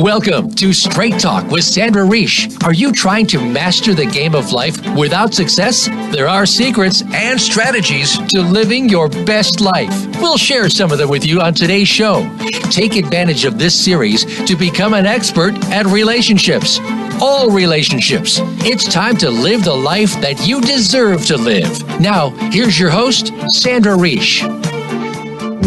Welcome to Straight Talk with Sandra Reish. Are you trying to master the game of life without success? There are secrets and strategies to living your best life. We'll share some of them with you on today's show. Take advantage of this series to become an expert at relationships. All relationships. It's time to live the life that you deserve to live. Now, here's your host, Sandra Reish.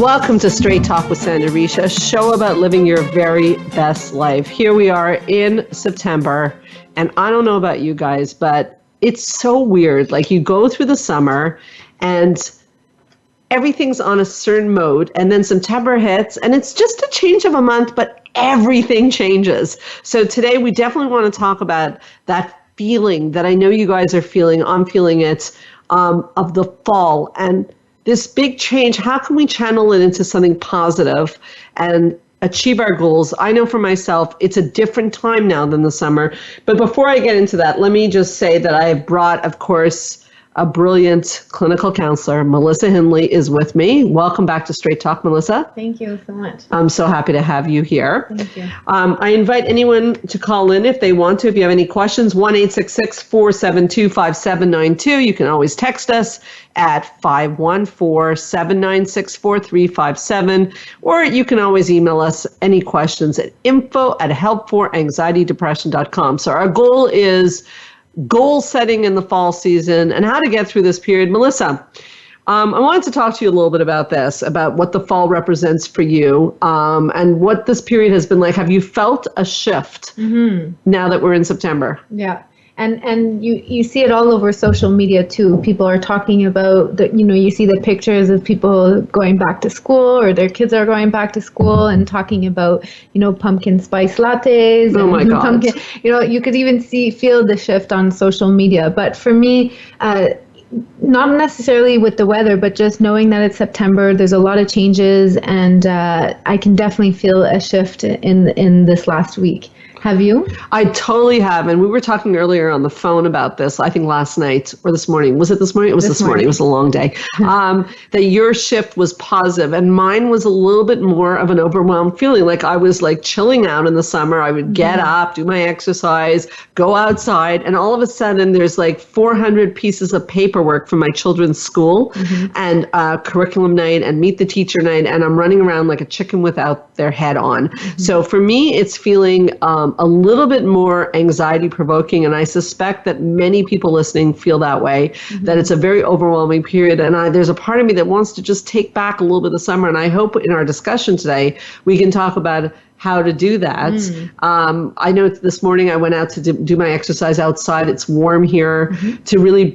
Welcome to Straight Talk with Sandra Reish, a show about living your very best life. Here we are in September, and I don't know about you guys, but it's so weird. Like, you go through the summer and everything's on a certain mode, and then September hits, and it's just a change of a month, but everything changes. So today we definitely want to talk about that feeling that I know you guys are feeling. I'm feeling it, of the fall and this big change. How can we channel it into something positive and achieve our goals? I know for myself, it's a different time now than the summer. But before I get into that, let me just say that I have brought, of course, a brilliant clinical counselor. Melissa Hindley is with me. Welcome back to Straight Talk, Melissa. Thank you so much. I'm so happy to have you here. Thank you. I invite anyone to call in if they want to. If you have any questions, 1-866-472-5792. You can always text us at 514-796-4357, or you can always email us any questions at info@helpforanxietydepression.com. So our goal is goal setting in the fall season and how to get through this period. Melissa, I wanted to talk to you a little bit about this, about what the fall represents for you, and what this period has been like. Have you felt a shift now that we're in September? Yeah. And you see it all over social media too. People are talking about you see the pictures of people going back to school, or their kids are going back to school, and talking about, pumpkin spice lattes. Oh my God. Pumpkin, you could even feel the shift on social media. But for me, not necessarily with the weather, but just knowing that it's September, there's a lot of changes, and I can definitely feel a shift in this last week. Have you? I totally have. And we were talking earlier on the phone about this, I think last night or this morning. Was it this morning? It was this morning. It was a long day. That your shift was positive, and mine was a little bit more of an overwhelmed feeling. Like I was like chilling out in the summer. I would get up, do my exercise, go outside, and all of a sudden there's like 400 pieces of paperwork from my children's school and curriculum night and meet the teacher night, and I'm running around like a chicken without their head on. So for me, it's feeling a little bit more anxiety provoking. And I suspect that many people listening feel that way, that it's a very overwhelming period. And there's a part of me that wants to just take back a little bit of summer. And I hope in our discussion today, we can talk about how to do that. I know this morning I went out to do my exercise outside. It's warm here, to really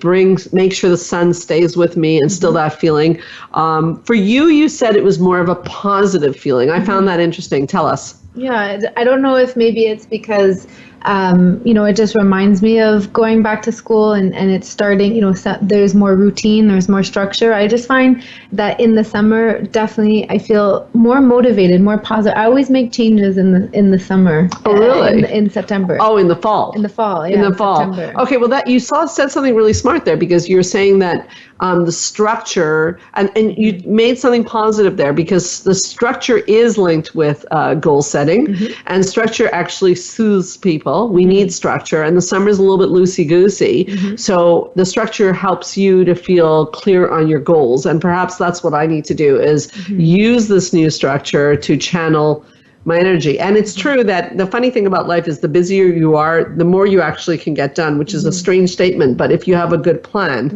make sure the sun stays with me and still that feeling. For you, you said it was more of a positive feeling. I found that interesting. Tell us. Yeah, I don't know if maybe it's because, it just reminds me of going back to school and it's starting, there's more routine, there's more structure. I just find that in the summer, definitely I feel more motivated, more positive. I always make changes in the summer. Oh, really? In September. Oh, in the fall. In the fall, yeah. In the fall. September. Okay, well, that you said something really smart there, because you're saying that the structure, and you made something positive there, because the structure is linked with goal setting, and structure actually soothes people. We need structure, and the summer is a little bit loosey-goosey. So the structure helps you to feel clear on your goals, and perhaps that's what I need to do, is use this new structure to channel my energy. And it's true that the funny thing about life is the busier you are, the more you actually can get done, which is a strange statement, but if you have a good plan,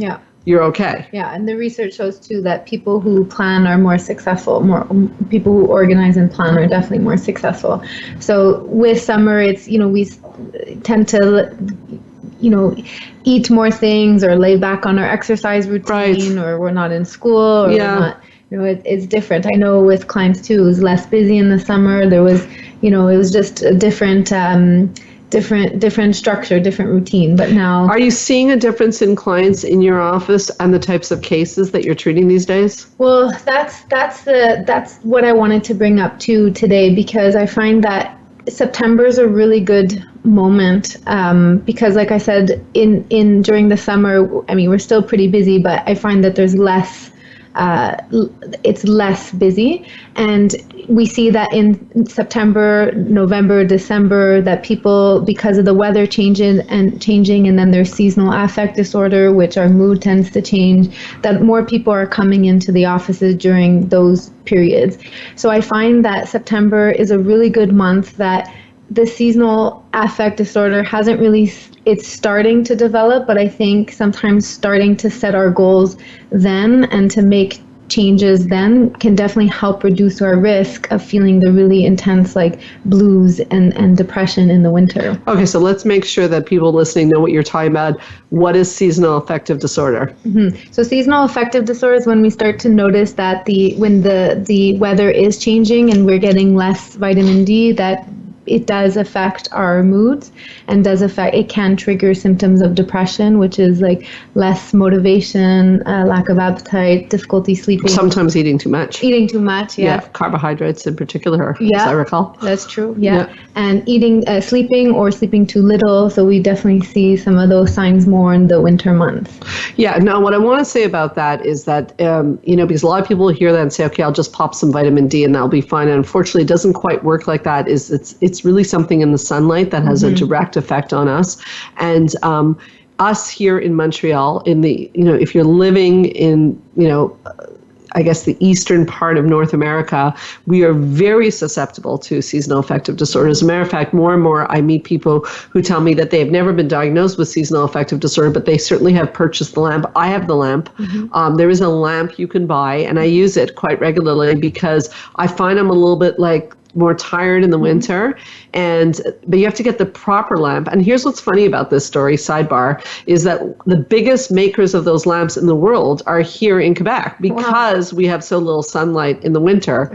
you're okay. Yeah, and the research shows too that people who plan are more successful. More people who organize and plan are definitely more successful. So with summer, it's we tend to eat more things, or lay back on our exercise routine, or we're not in school, or we're not. It's different. I know with clients too, it was less busy in the summer. There was, it was just a different structure, different routine. But now, are you seeing a difference in clients in your office and the types of cases that you're treating these days? Well, that's what I wanted to bring up too today, because I find that September is a really good moment, because like I said, in during the summer, I mean, we're still pretty busy, but I find that there's less it's less busy. And we see that in September, November, December, that people, because of the weather changing, and then there's seasonal affect disorder, which our mood tends to change, that more people are coming into the offices during those periods. So I find that September is a really good month that the seasonal affect disorder hasn't really, it's starting to develop, but I think sometimes starting to set our goals then and to make changes then can definitely help reduce our risk of feeling the really intense like blues and depression in the winter. Okay, so let's make sure that people listening know what you're talking about. What is seasonal affective disorder? Mm-hmm. So seasonal affective disorder is when we start to notice that when the weather is changing and we're getting less vitamin D, that it does affect our moods and it can trigger symptoms of depression, which is like less motivation, lack of appetite, difficulty sleeping. Sometimes eating too much. Eating too much, yeah. Carbohydrates in particular, as I recall. That's true, yeah. And sleeping or sleeping too little. So we definitely see some of those signs more in the winter months. Yeah, now what I want to say about that is that, because a lot of people hear that and say, okay, I'll just pop some vitamin D and that'll be fine. And unfortunately, it doesn't quite work like that. It's really something in the sunlight that has a direct effect on us. And us here in Montreal, if you're living in, I guess the eastern part of North America, we are very susceptible to seasonal affective disorder. As a matter of fact, more and more I meet people who tell me that they have never been diagnosed with seasonal affective disorder, but they certainly have purchased the lamp. I have the lamp. There is a lamp you can buy, and I use it quite regularly because I find I'm a little bit more tired in the winter, but you have to get the proper lamp. And here's what's funny about this story, sidebar, is that the biggest makers of those lamps in the world are here in Quebec because we have so little sunlight in the winter.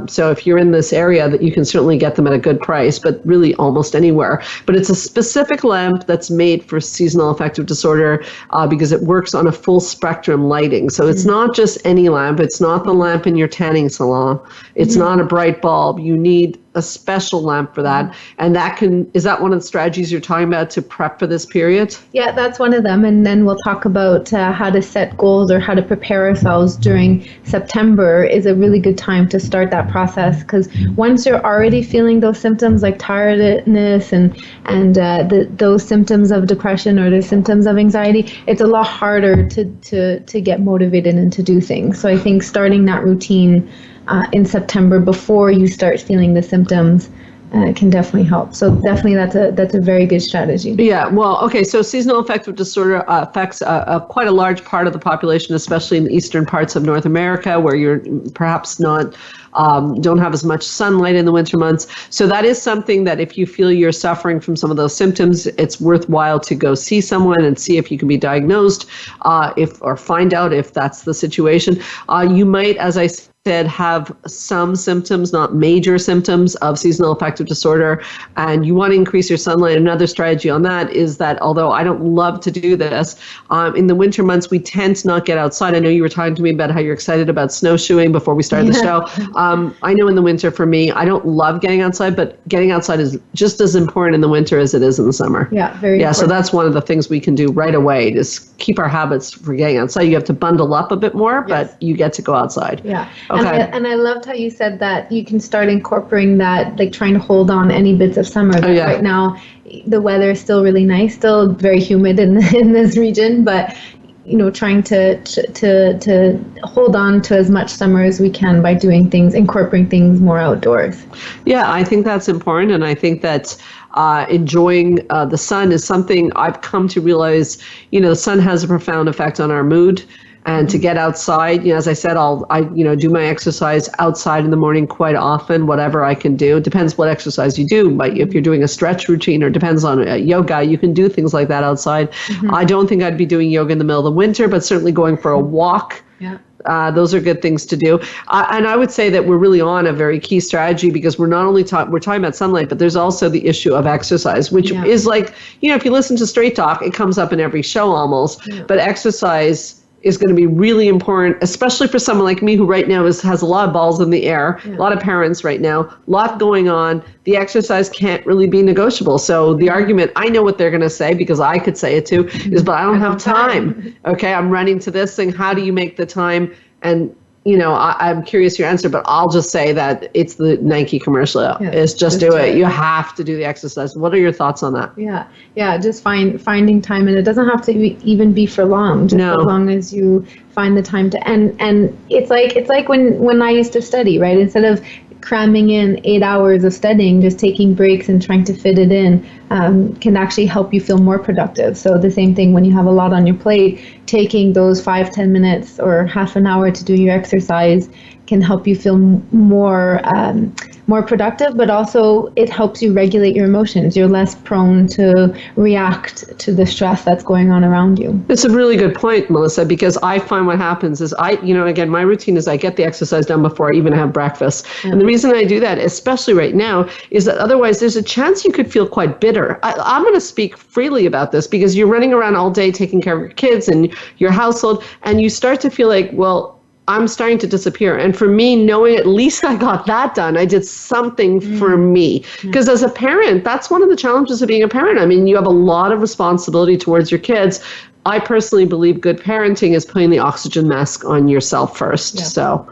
So if you're in this area, that you can certainly get them at a good price, but really almost anywhere. But it's a specific lamp that's made for seasonal affective disorder because it works on a full spectrum lighting. So it's not just any lamp. It's not the lamp in your tanning salon. It's not a bright bulb. You need a special lamp for that. And is that one of the strategies you're talking about to prep for this period? Yeah, that's one of them. And then we'll talk about how to set goals or how to prepare ourselves during September is a really good time to start that process. Because once you're already feeling those symptoms like tiredness and those symptoms of depression or the symptoms of anxiety, it's a lot harder to get motivated and to do things. So I think starting that routine in September before you start feeling the symptoms can definitely help. So definitely that's a very good strategy. Yeah, well, okay, so seasonal affective disorder affects quite a large part of the population, especially in the eastern parts of North America, where you're perhaps not don't have as much sunlight in the winter months. So that is something that if you feel you're suffering from some of those symptoms, it's worthwhile to go see someone and see if you can be diagnosed, or find out if that's the situation. You might, as I said, have some symptoms, not major symptoms of seasonal affective disorder, and you want to increase your sunlight. Another strategy on that is that, although I don't love to do this, in the winter months, we tend to not get outside. I know you were talking to me about how you're excited about snowshoeing before we started the show. I know in the winter for me, I don't love getting outside, but getting outside is just as important in the winter as it is in the summer. Yeah, very important. So that's one of the things we can do right away, just keep our habits for getting outside. You have to bundle up a bit more, but you get to go outside. Yeah. Okay. And I loved how you said that you can start incorporating that, like trying to hold on any bits of summer. Right now, the weather is still really nice, still very humid in this region, but trying to hold on to as much summer as we can by incorporating things more outdoors. Yeah, I think that's important, and I think that enjoying the sun is something I've come to realize. The sun has a profound effect on our mood. And to get outside, as I said, I do my exercise outside in the morning quite often, whatever I can do. It depends what exercise you do. But if you're doing a stretch routine or depends on yoga, you can do things like that outside. I don't think I'd be doing yoga in the middle of the winter, but certainly going for a walk. Yeah. Those are good things to do. And I would say that we're really on a very key strategy because we're not only we're talking about sunlight, but there's also the issue of exercise, which is like, if you listen to Straight Talk, it comes up in every show almost. Yeah. But exercise is going to be really important, especially for someone like me who right now has a lot of balls in the air, a lot of parents right now, a lot going on. The exercise can't really be negotiable. So the argument, I know what they're going to say because I could say it too, is, but I don't have time. Okay, I'm running to this thing. How do you make the time And I'm curious your answer, but I'll just say that it's the Nike commercial. It's just do it. You have to do the exercise. What are your thoughts on that? Yeah. Just finding time, and it doesn't have to even be for long. Just as long as you find the time to. And it's like when I used to study, right? Instead of cramming in 8 hours of studying, just taking breaks and trying to fit it in can actually help you feel more productive. So the same thing when you have a lot on your plate, taking those 5-10 minutes or half an hour to do your exercise can help you feel more productive, but also it helps you regulate your emotions. You're less prone to react to the stress that's going on around you. It's a really good point, Melissa, because I find what happens is again, my routine is I get the exercise done before I even have breakfast. And the reason I do that, especially right now, is that otherwise there's a chance you could feel quite bitter. I'm going to speak freely about this because you're running around all day taking care of your kids and your household, and you start to feel like, well, I'm starting to disappear. And for me, knowing at least I got that done, I did something for me. Because as a parent, that's one of the challenges of being a parent. I mean, you have a lot of responsibility towards your kids. I personally believe good parenting is putting the oxygen mask on yourself first. Yeah. So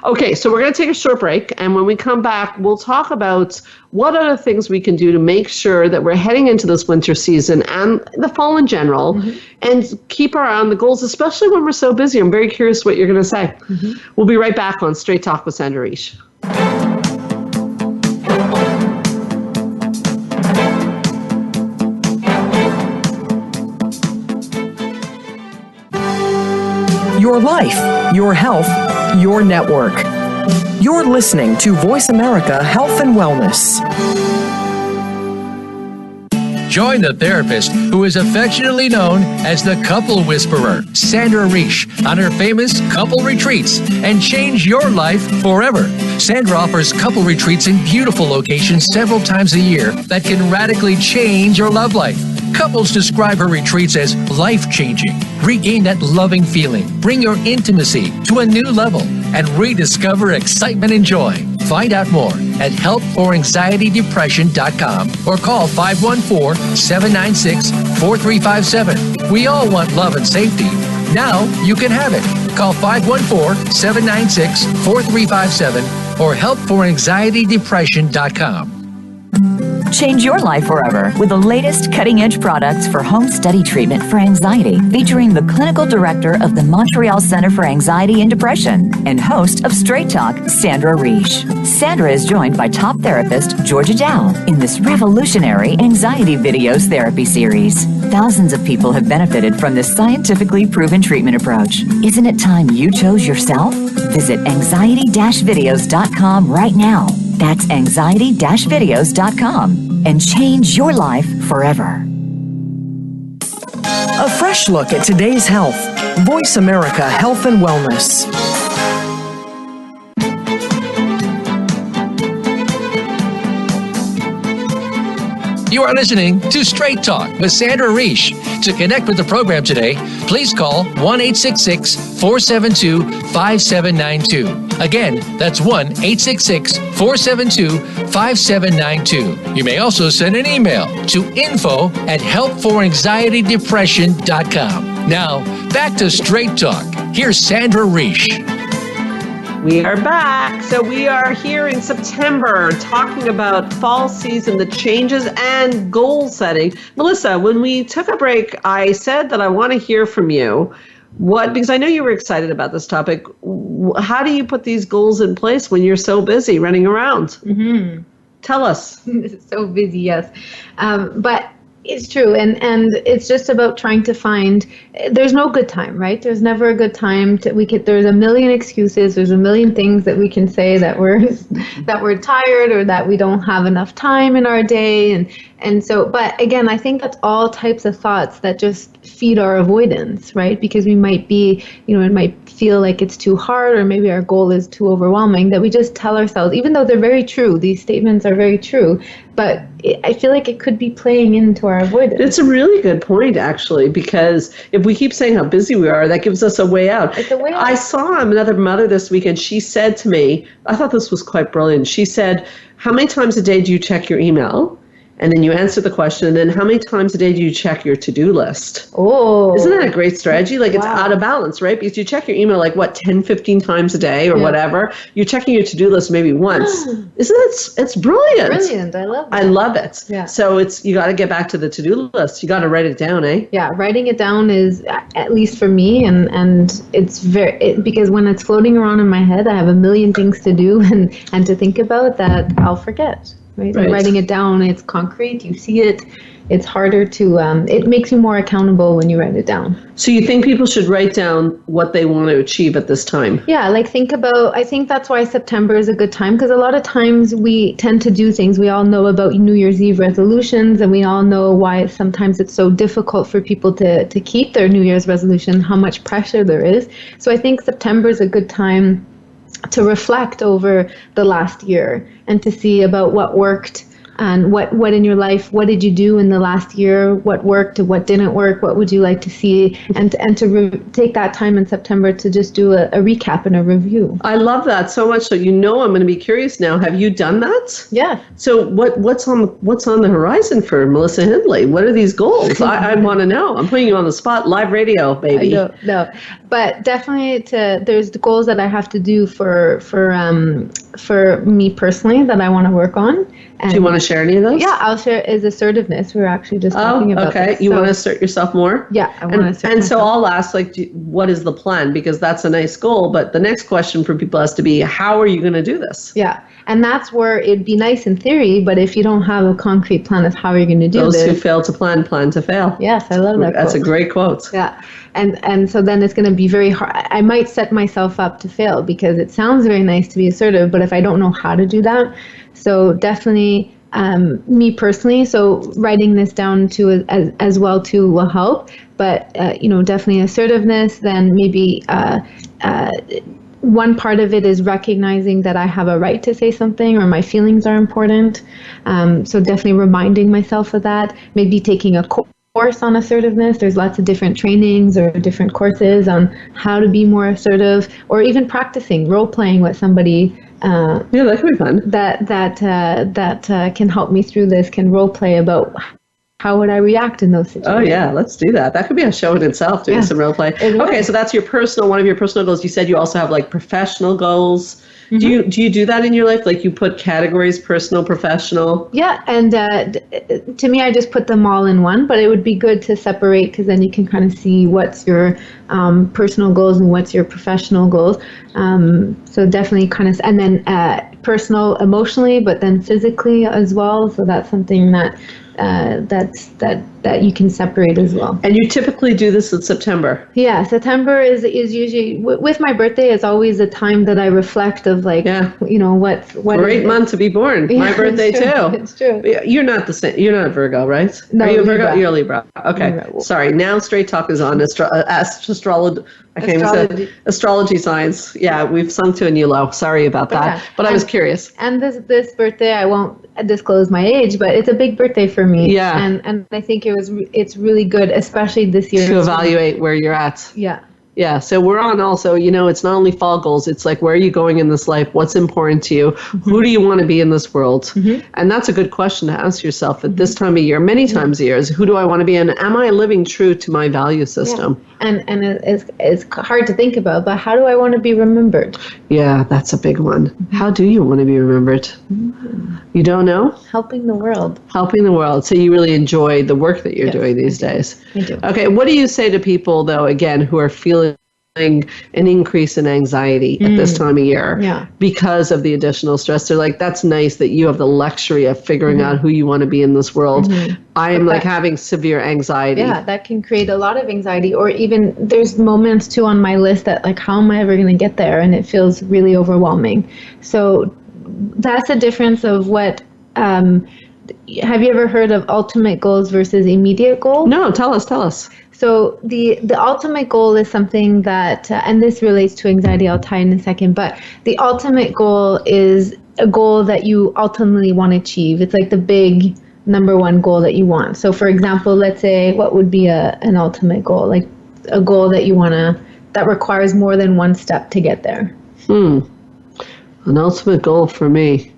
we're going to take a short break. And when we come back, we'll talk about what other things we can do to make sure that we're heading into this winter season and the fall in general and keep our eye on the goals, especially when we're so busy. I'm very curious what you're going to say. We'll be right back on Straight Talk with Sandra Reish. Your life, your health, your network. You're listening to Voice America Health and Wellness. Join the therapist who is affectionately known as the Couple Whisperer, Sandra Reish, on her famous couple retreats and change your life forever. Sandra offers couple retreats in beautiful locations several times a year that can radically change your love life. Couples describe her retreats as life-changing. Regain that loving feeling, bring your intimacy to a new level, and rediscover excitement and joy. Find out more at helpforanxietydepression.com or call 514-796-4357. We all want love and safety. Now you can have it. Call 514-796-4357 or helpforanxietydepression.com. Change your life forever with the latest cutting-edge products for home study treatment for anxiety, featuring the clinical director of the Montreal Center for Anxiety and Depression and host of Straight Talk, Sandra Reish. Sandra is joined by top therapist Georgia Dow in this revolutionary anxiety videos therapy series. Thousands of people have benefited from this scientifically proven treatment approach. Isn't it time you chose yourself? Visit anxiety-videos.com right now. That's anxiety-videos.com and change your life forever. A fresh look at today's health. Voice America Health and Wellness. You are listening to Straight Talk with Sandra Reish. To connect with the program today, please call 1-866-472-5792. Again, that's 1-866-472-5792. You may also send an email to info@helpforanxietydepression.com. Now, back to Straight Talk. Here's Sandra Reish. We are back. So we are here in September talking about fall season, the changes and goal setting. Melissa, when we took a break, I said that I want to hear from you. Because I know you were excited about this topic. How do you put these goals in place when you're so busy running around? Tell us. So busy, yes. But it's true. And it's just about trying to find, there's no good time, right? There's never a good time there's a million excuses. There's a million things that we can say that we're tired or that we don't have enough time in our day. And so, but again, I think that's all types of thoughts that just feed our avoidance, right? Because we might be, it might feel like it's too hard or maybe our goal is too overwhelming, that we just tell ourselves, even though they're very true, these statements are very true, but I feel like it could be playing into our avoidance. It's a really good point, actually, because if we keep saying how busy we are, that gives us a way out. It's a way out. I saw another mother this weekend. She said to me, I thought this was quite brilliant. She said, how many times a day do you check your email? and then you answer the question, and then how many times a day do you check your to-do list? Oh. Isn't that a great strategy? Like, it's Wow. out of balance, right? Because you check your email like, 10, 15 times a day or whatever. You're checking your to-do list maybe once. Isn't it? It's brilliant. Brilliant. I love that. I love it. Yeah. So you got to get back to the to-do list. You got to write it down, eh? Yeah, writing it down is, at least for me, and it's because when it's floating around in my head, I have a million things to do and to think about that I'll forget. Right? And writing it down, it's concrete, you see it. It's harder to, it makes you more accountable when you write it down. So you think people should write down what they want to achieve at this time? Yeah, like I think that's why September is a good time, because a lot of times we tend to do things. We all know about New Year's Eve resolutions, and we all know why sometimes it's so difficult for people to keep their New Year's resolution, how much pressure there is. So I think September is a good time to reflect over the last year and to see about what worked and what in your life, what did you do in the last year, what worked, what didn't work, what would you like to see, and to take that time in September to just do a recap and a review. I love that so much. So I'm going to be curious now. Have you done that? Yeah. So what's on the horizon for Melissa Hindley? What are these goals? I want to know. I'm putting you on the spot. Live radio, baby. No, but definitely there's the goals that I have to do for me personally that I want to work on. And do you want to share any of those? Yeah, I'll share is assertiveness. We were actually just talking about okay. this. You want to assert yourself more? Yeah, I want to assert And myself. so I'll ask, what is the plan? Because that's a nice goal. But the next question for people has to be, how are you going to do this? Yeah, and that's where it'd be nice in theory, but if you don't have a concrete plan of how you're going to do Those this. who fail to plan to fail. Yes, I love that That's quote. a great quote. Yeah, and so then it's going to be very hard. I might set myself up to fail because it sounds very nice to be assertive, but if I don't know how to do that, so definitely me personally, so writing this down too as well too will help. But definitely assertiveness. Then maybe one part of it is recognizing that I have a right to say something or my feelings are important. So definitely reminding myself of that. Maybe taking a course on assertiveness. There's lots of different trainings or different courses on how to be more assertive, or even practicing role playing with somebody. Yeah, that could be fun. That can help me through this. Can role play about how would I react in those situations. Oh yeah, let's do that. That could be a show in itself, doing some role play. Okay, so that's one of your personal goals. You said you also have like professional goals. Mm-hmm. Do you do that in your life? Like you put categories, personal, professional? Yeah, and to me, I just put them all in one, but it would be good to separate because then you can kind of see what's your personal goals and what's your professional goals. So definitely kind of, and then personal emotionally, but then physically as well. So that's something that you can separate as well. And you typically do this in September? Yeah, September is usually, with my birthday, it's always a time that I reflect of what great month to be born. Yeah, my birthday it's true. too. It's true. You're not the same. You're not Virgo, right? No, Are you a Virgo? Libra. You're a Libra. Okay. Libra. Sorry. Now Straight Talk is on astrology. I can't even say astrology science. Yeah, we've sunk to a new low. Sorry about that. Okay. But I was curious. And this birthday, I won't disclose my age, but it's a big birthday for me. Yeah. And I think it's really good, especially this year, To evaluate where you're at. Yeah. Yeah, so we're on also, it's not only fall goals, it's like, where are you going in this life? What's important to you? Mm-hmm. Who do you want to be in this world? Mm-hmm. And that's a good question to ask yourself at this time of year, many times a year, is who do I want to be? And am I living true to my value system? Yeah. And it's hard to think about, but how do I want to be remembered? Yeah, that's a big one. Mm-hmm. How do you want to be remembered? Mm-hmm. You don't know? Helping the world. Helping the world. So you really enjoy the work that you're doing these days. I do. Okay, what do you say to people, though, again, who are feeling an increase in anxiety at this time of year because of the additional stress? They're like, that's nice that you have the luxury of figuring out who you want to be in this world. I am having severe anxiety. Yeah, that can create a lot of anxiety. Or even there's moments too on my list that like, how am I ever going to get there? And it feels really overwhelming. So that's a difference of what, have you ever heard of ultimate goals versus immediate goals? No, tell us. So the ultimate goal is something that, and this relates to anxiety, I'll tie in a second, but the ultimate goal is a goal that you ultimately want to achieve. It's like the big number one goal that you want. So for example, let's say, what would be an ultimate goal? Like a goal that you want to, that requires more than one step to get there. An ultimate goal for me.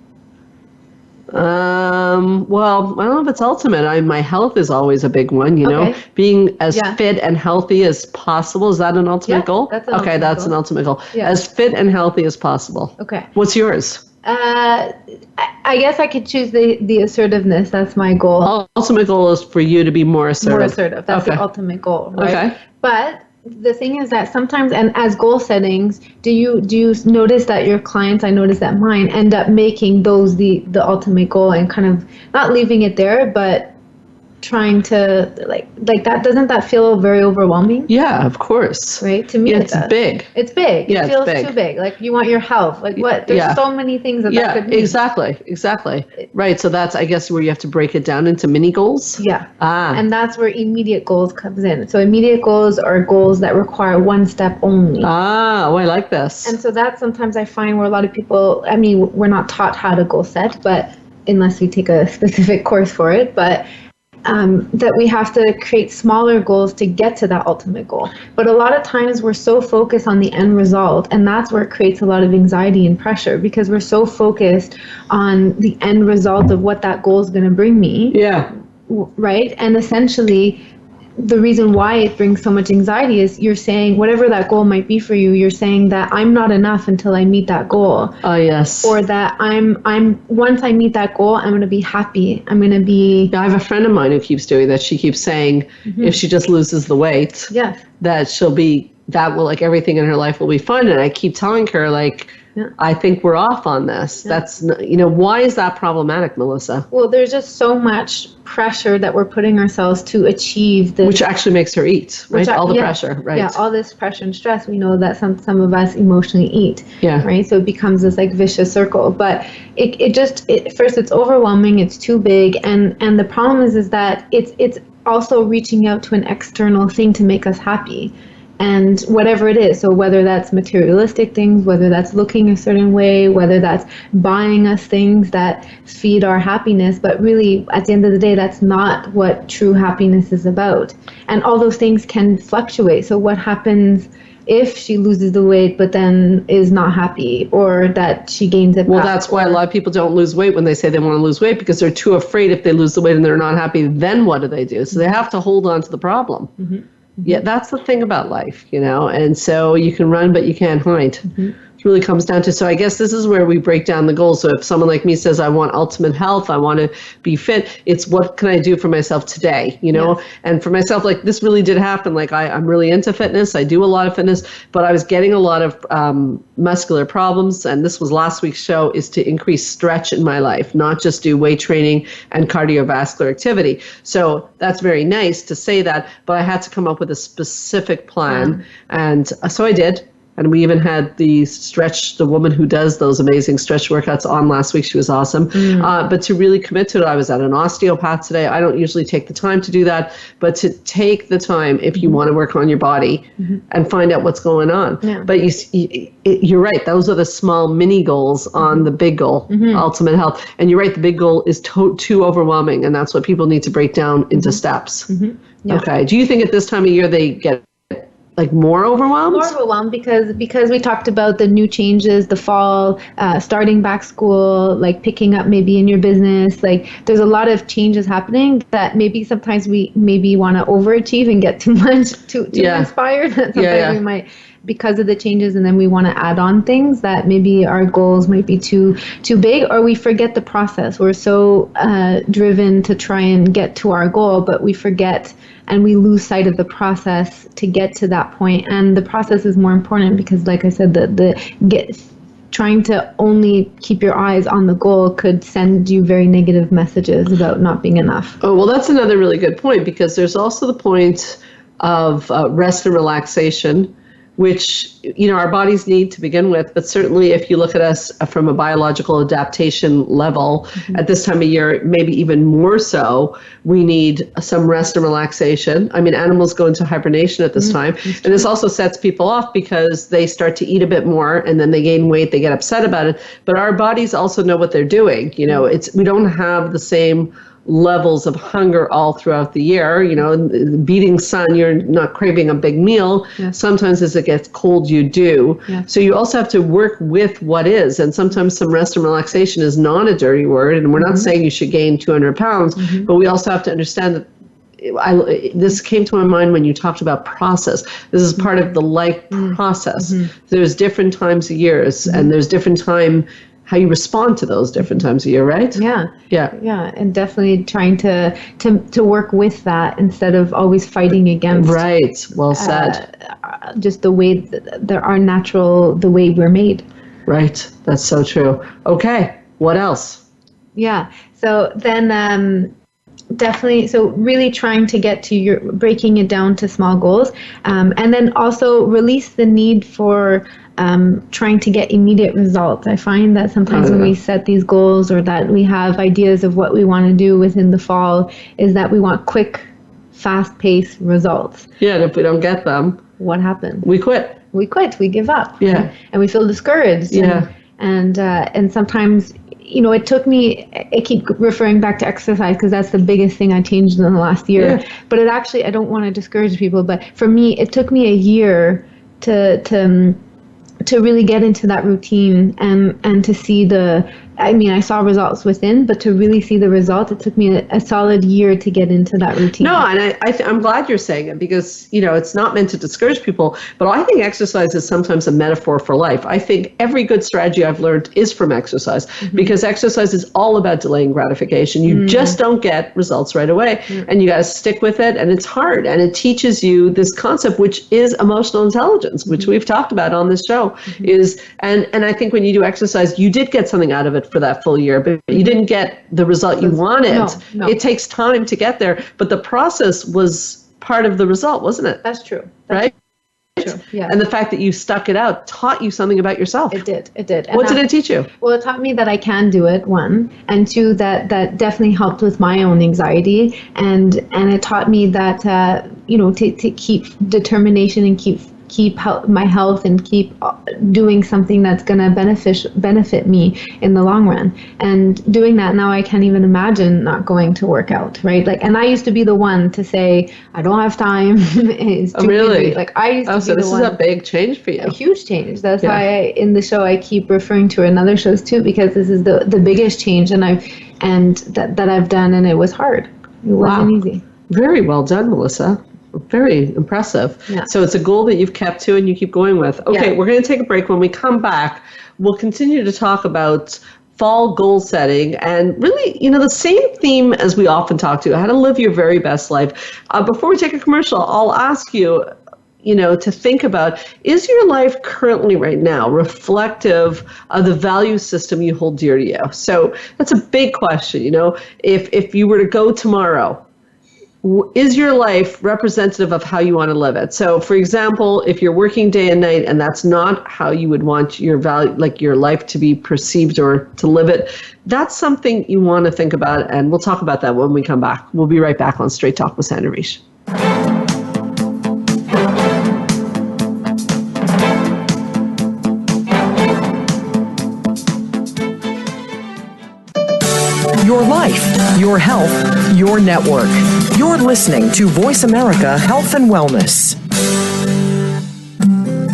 Well, I don't know if it's ultimate. My health is always a big one, you know, being as fit and healthy as possible. Is that an ultimate goal? That's an ultimate that's goal. an ultimate goal. Yeah. As fit and healthy as possible. Okay. What's yours? I guess I could choose the assertiveness. That's my goal. Ultimate goal is for you to be more assertive. More assertive. That's the ultimate goal, right? Okay. But the thing is that sometimes, and as goal settings, do you notice that your clients, I notice that mine, end up making those the ultimate goal and kind of not leaving it there, but trying to like that? Doesn't that feel very overwhelming? Yeah, of course. Right? To me, it's big. It's big. Yeah, it feels it's big. too big. Like you want your health. Like what? There's so many things that could mean. Exactly. Right. So that's, I guess, where you have to break it down into mini goals. Yeah. And that's where immediate goals comes in. So immediate goals are goals that require one step only. I like this. And so that's sometimes I find where a lot of people, I mean, we're not taught how to goal set, but unless we take a specific course for it, but that we have to create smaller goals to get to that ultimate goal. But a lot of times we're so focused on the end result, and that's where it creates a lot of anxiety and pressure, because we're so focused on the end result of what that goal is going to bring me. Yeah. Right? And essentially, the reason why it brings so much anxiety is you're saying whatever that goal might be for you, you're saying that I'm not enough until I meet that goal. Oh, yes. Or that I'm once I meet that goal, I'm going to be happy. I'm going to be. I have a friend of mine who keeps doing that. She keeps saying if she just loses the weight, that will, like, everything in her life will be fun. And I keep telling her, like, I think we're off on this. That's, why is that problematic, Melissa? Well, there's just so much pressure that we're putting ourselves to achieve this. Which actually makes her eat, right? All the pressure, right? Yeah, all this pressure and stress. We know that some of us emotionally eat, right? So it becomes this like vicious circle. But first it's overwhelming, it's too big. And the problem is that it's also reaching out to an external thing to make us happy. And whatever it is, so whether that's materialistic things, whether that's looking a certain way, whether that's buying us things that feed our happiness, but really at the end of the day, that's not what true happiness is about. And all those things can fluctuate. So what happens if she loses the weight but then is not happy, or that she gains it back? Well, that's why a lot of people don't lose weight when they say they want to lose weight, because they're too afraid if they lose the weight and they're not happy, then what do? So they have to hold on to the problem. Mm-hmm. Yeah, that's the thing about life, and so you can run, but you can't hide. Mm-hmm. It really comes down to, so I guess this is where we break down the goals. So if someone like me says, I want ultimate health, I want to be fit, it's what can I do for myself today, Yes. And for myself, like, this really did happen. Like, I'm really into fitness. I do a lot of fitness, but I was getting a lot of muscular problems. And this was last week's show, is to increase stretch in my life, not just do weight training and cardiovascular activity. So that's very nice to say that, but I had to come up with a specific plan. And so I did. And we even had the woman who does those amazing stretch workouts on last week. She was awesome. But to really commit to it, I was at an osteopath today. I don't usually take the time to do that, but to take the time if you want to work on your body and find out what's going on. Yeah. But you're right. Those are the small mini goals on the big goal, ultimate health. And you're right. The big goal is too overwhelming. And that's what people need to break down into steps. Yeah. Okay. Do you think at this time of year they get like more overwhelmed? More overwhelmed because we talked about the new changes, the fall, starting back school, like picking up maybe in your business. Like there's a lot of changes happening that maybe sometimes we maybe want to overachieve and get too much, too inspired. Sometimes we might, because of the changes, and then we want to add on things that maybe our goals might be too big, or we forget the process. We're so driven to try and get to our goal, but we forget and we lose sight of the process to get to that point. And the process is more important because, like I said, trying to only keep your eyes on the goal could send you very negative messages about not being enough. Oh, well, that's another really good point, because there's also the point of rest and relaxation, which, our bodies need to begin with. But certainly if you look at us from a biological adaptation level, at this time of year, maybe even more so, we need some rest and relaxation. I mean, animals go into hibernation at this time. And this also sets people off because they start to eat a bit more and then they gain weight, they get upset about it. But our bodies also know what they're doing. We don't have the same levels of hunger all throughout the year. You know, beating sun, you're not craving a big meal. Yes. Sometimes as it gets cold, you do. Yes. So you also have to work with what is. And sometimes some rest and relaxation is not a dirty word. And we're not saying you should gain 200 pounds, but we also have to understand that this came to my mind when you talked about process. This is part of the life process. There's different times of years, and there's different time how you respond to those different times of year, right? Yeah, and definitely trying to work with that instead of always fighting against. Right. Well said. Just the way there are natural, the way we're made. Right. That's so true. Okay. What else? Yeah. So then. Definitely. So really trying to get to breaking it down to small goals, and then also release the need for trying to get immediate results. I find that sometimes when we set these goals or that we have ideas of what we want to do within the fall, is that we want quick, fast-paced results. Yeah, and if we don't get them, what happens? we quit. We quit. We give up. Yeah. And we feel discouraged. Yeah. And sometimes, you know, it took me, I keep referring back to exercise because that's the biggest thing I changed in the last year. Yeah. But it actually, I don't want to discourage people, but for me, it took me a year to really get into that routine and to see I saw results within, but to really see the result, it took me a solid year to get into that routine. No, and I'm glad you're saying it because, you know, it's not meant to discourage people, but I think exercise is sometimes a metaphor for life. I think every good strategy I've learned is from exercise because exercise is all about delaying gratification. You just don't get results right away and you got to stick with it, and it's hard, and it teaches you this concept, which is emotional intelligence, which we've talked about on this show, and I think when you do exercise, you did get something out of it for that full year, but you didn't get the result you wanted. No. It takes time to get there, but the process was part of the result, wasn't it? That's true. Right? True. Yeah. And the fact that you stuck it out taught you something about yourself. It did. And what did it teach you? Well, it taught me that I can do it, one, and two, that definitely helped with my own anxiety, and it taught me that to keep determination and keep my health and keep doing something that's going to benefit me in the long run. And doing that now, I can't even imagine not going to work out, right? Like, and I used to be the one to say, I don't have time. It's too busy. Like, I used to be the one. This is a big change for you. A huge change. That's why in the show I keep referring to it in other shows too, because this is the biggest change that I've done, and it was hard. It wasn't easy. Very well done, Melissa. Very impressive. Yeah. So it's a goal that you've kept to and you keep going with. Okay, we're going to take a break. When we come back, we'll continue to talk about fall goal setting and really, you know, the same theme as we often talk to, how to live your very best life. Before we take a commercial, I'll ask you, you know, to think about, is your life currently right now reflective of the value system you hold dear to you? So that's a big question, you know. If you were to go tomorrow, is your life representative of how you want to live it? So, for example, if you're working day and night and that's not how you would want your value, like your life to be perceived or to live it, that's something you want to think about. And we'll talk about that when we come back. We'll be right back on Straight Talk with Sandra Reish. Your life, your health, your network. You're listening to Voice America Health and Wellness.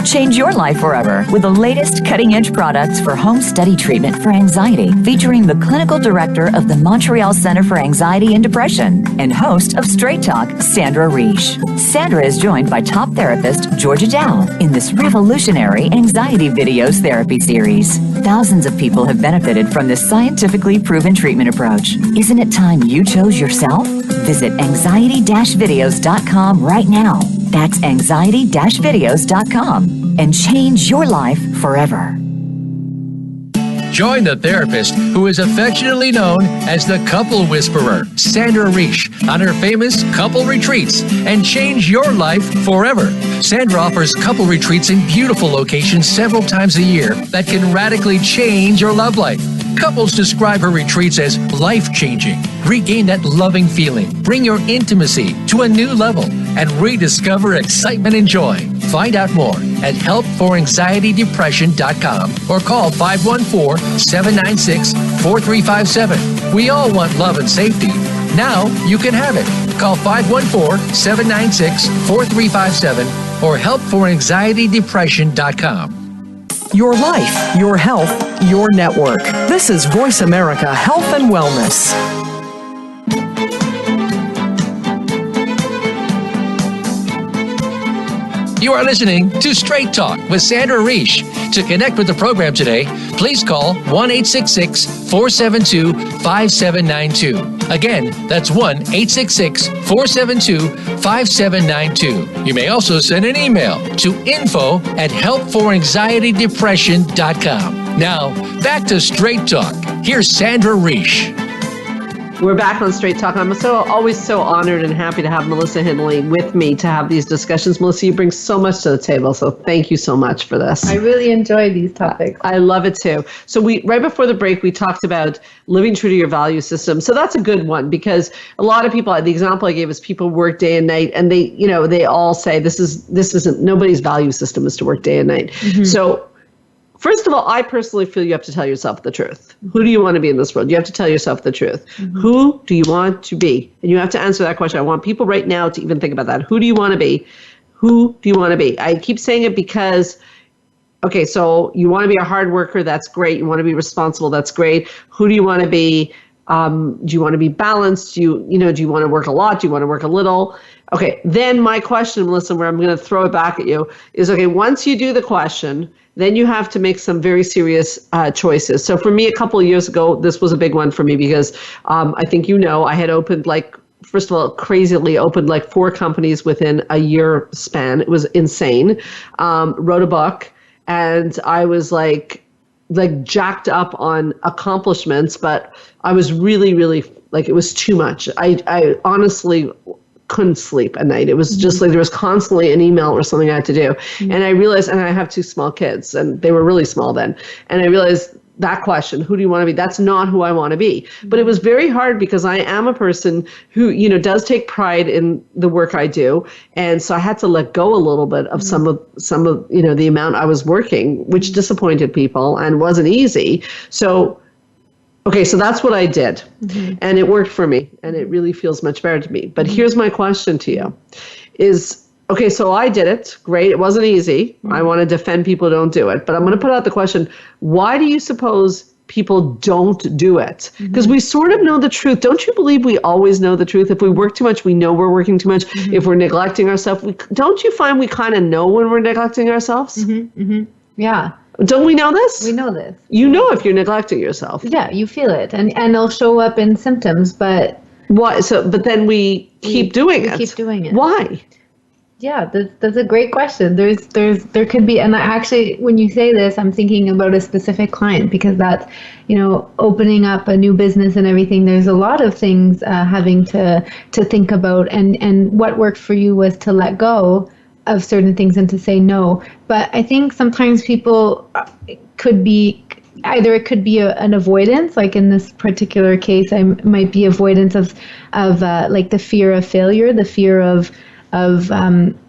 Change your life forever with the latest cutting-edge products for home study treatment for anxiety, featuring the clinical director of the Montreal Center for Anxiety and Depression and host of Straight Talk, Sandra Reish. Sandra is joined by top therapist Georgia Dow in this revolutionary anxiety videos therapy series. Thousands of people have benefited from this scientifically proven treatment approach. Isn't it time you chose yourself? Visit anxiety-videos.com right now. That's anxiety-videos.com and change your life forever. Join the therapist who is affectionately known as the Couple Whisperer, Sandra Reish, on her famous couple retreats and change your life forever. Sandra offers couple retreats in beautiful locations several times a year that can radically change your love life. Couples describe her retreats as life-changing. Regain that loving feeling, bring your intimacy to a new level, and rediscover excitement and joy. Find out more at helpforanxietydepression.com or call 514-796-4357. We all want love and safety. Now you can have it. Call 514-796-4357 or helpforanxietydepression.com. Your life, your health, your network. This is Voice America Health and Wellness. You are listening to Straight Talk with Sandra Reish. To connect with the program today, please call 1-866-472-5792. Again, that's 1-866-472-5792. You may also send an email to info@helpforanxietydepression.com. Now, back to Straight Talk. Here's Sandra Reish. We're back on Straight Talk. I'm always so honored and happy to have Melissa Hindley with me to have these discussions. Melissa, you bring so much to the table, so thank you so much for this. I really enjoy these topics. I love it too. So right before the break, we talked about living true to your value system. So that's a good one because a lot of people, the example I gave is people work day and night, and they all say this isn't nobody's value system is to work day and night. Mm-hmm. So first of all, I personally feel you have to tell yourself the truth. Who do you want to be in this world? You have to tell yourself the truth. Mm-hmm. Who do you want to be? And you have to answer that question. I want people right now to even think about that. Who do you want to be? Who do you want to be? I keep saying it because, okay, so you want to be a hard worker. That's great. You want to be responsible. That's great. Who do you want to be? Do you want to be balanced? Do you want to work a lot? Do you want to work a little? Okay, then my question, Melissa, where I'm going to throw it back at you is, okay, once you do the question, then you have to make some very serious choices. So for me, a couple of years ago, this was a big one for me because I think I had opened first of all, crazily opened 4 companies within a year span. It was insane. Wrote a book, and I was like jacked up on accomplishments, but I was really, really it was too much. I honestly couldn't sleep at night. It was just there was constantly an email or something I had to do. Mm-hmm. And I realized, and I have 2 small kids, and they were really small then. And I realized that question, who do you want to be? That's not who I want to be. Mm-hmm. But it was very hard because I am a person who, does take pride in the work I do. And so I had to let go a little bit of some of the amount I was working, which disappointed people and wasn't easy. So okay, so that's what I did, and it worked for me, and it really feels much better to me. But here's my question to you is, okay, so I did it. Great. It wasn't easy. I want to defend people who don't do it. But I'm going to put out the question, why do you suppose people don't do it? Because we sort of know the truth. Don't you believe we always know the truth? If we work too much, we know we're working too much. If we're neglecting ourselves, don't you find we kind of know when we're neglecting ourselves? Yeah. Don't we know this? We know this. You know if you're neglecting yourself. Yeah, you feel it, and it'll show up in symptoms. But why? So, but then we keep doing it. Keep doing it. Why? Yeah, that's a great question. There could be, and I actually, when you say this, I'm thinking about a specific client because that's, opening up a new business and everything. There's a lot of things having to think about, and what worked for you was to let go of certain things and to say no. But I think sometimes people could be, either it could be an avoidance, like in this particular case, I might be avoidance of the fear of failure, the fear of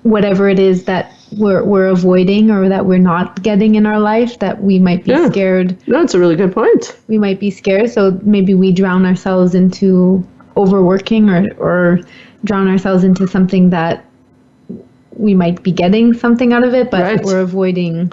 whatever it is that we're avoiding or that we're not getting in our life, that we might be scared. No, that's a really good point. We might be scared, so maybe we drown ourselves into overworking or drown ourselves into something that we might be getting something out of it, but we're avoiding.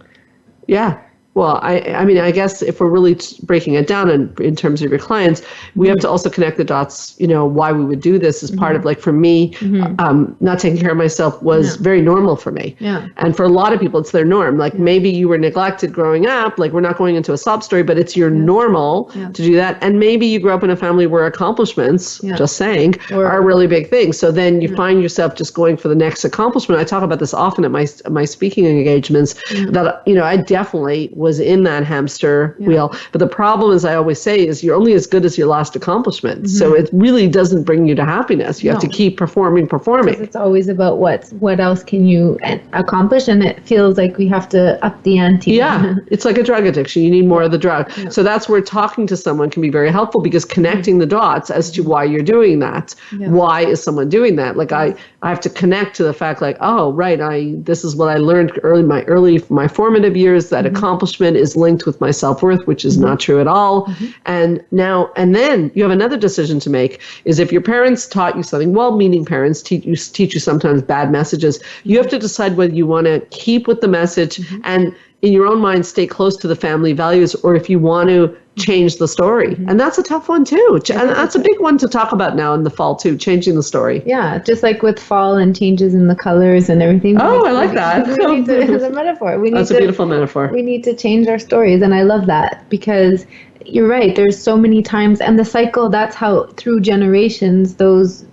Yeah. Well, I mean, I guess if we're really breaking it down in terms of your clients, we have to also connect the dots, why we would do this as part of, for me, not taking care of myself was very normal for me. Yeah. And for a lot of people, it's their norm. Maybe you were neglected growing up, we're not going into a sob story, but it's your normal to do that. And maybe you grew up in a family where accomplishments, just saying, are a really big thing. So then you find yourself just going for the next accomplishment. I talk about this often at my speaking engagements that, I definitely was in that hamster wheel. But the problem, as I always say, is you're only as good as your last accomplishment. So it really doesn't bring you to happiness. You have to keep performing. It's always about what else can you accomplish, and it feels like we have to up the ante. Yeah, it's like a drug addiction. You need more of the drug. Yeah. So that's where talking to someone can be very helpful, because connecting the dots as to why you're doing that. Yeah. Why is someone doing that? I have to connect to the fact, this is what I learned my formative years, that accomplishment accomplishment is linked with my self-worth, which is not true at all. And then you have another decision to make, is if your parents taught you something, well-meaning parents teach you sometimes bad messages, you have to decide whether you want to keep with the message and in your own mind stay close to the family values, or if you want to change the story. And that's a tough one too. And that's a big one to talk about now in the fall too, changing the story. Yeah, just like with fall and changes in the colors and everything. Oh, I like that. It's a metaphor. That's a beautiful metaphor. We need to change our stories. And I love that, because you're right. There's so many times, and the cycle, that's how through generations, those